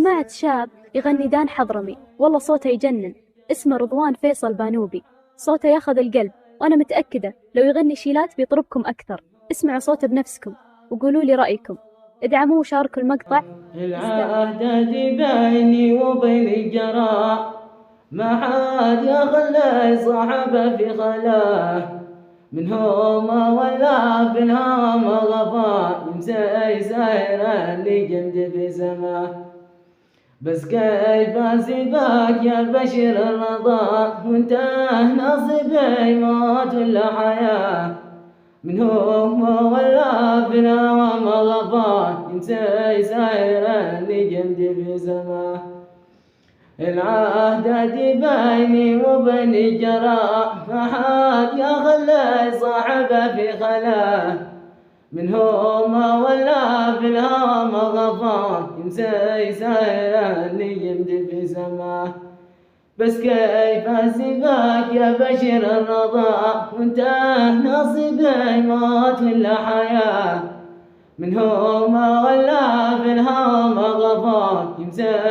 سمعت شاب يغني دان حضرمي، والله صوته يجنن. اسمه رضوان فيصل بانوبي، صوته ياخذ القلب، وأنا متأكدة لو يغني شيلات بيطربكم أكثر. اسمعوا صوته بنفسكم وقولوا لي رأيكم. ادعموه وشاركوا المقطع. العهد بيني وبين جرى، ما حد يخلي صاحبه في خلاه، من هما ولا في الهام غفا، يمسي ساير اللي جمد في سماه. بس كيف اسيبك يا بشر الرضا، وانت نصيبي موت ولا حياه، من هو ولا في الهوام غفا، يمسي ساير اللي جمد في سماه. العهد بيني وبين جرى، ما حد يخلي صاحبه في خلاه، من هما ولا في الهوام غفا، يمسي ساير اللي جمد في سماه. بس كيف اسيبك يا بشر الرضا، وانت نصيبي موت ولا حياه، من هما ولا في الهوام غفا، يمسي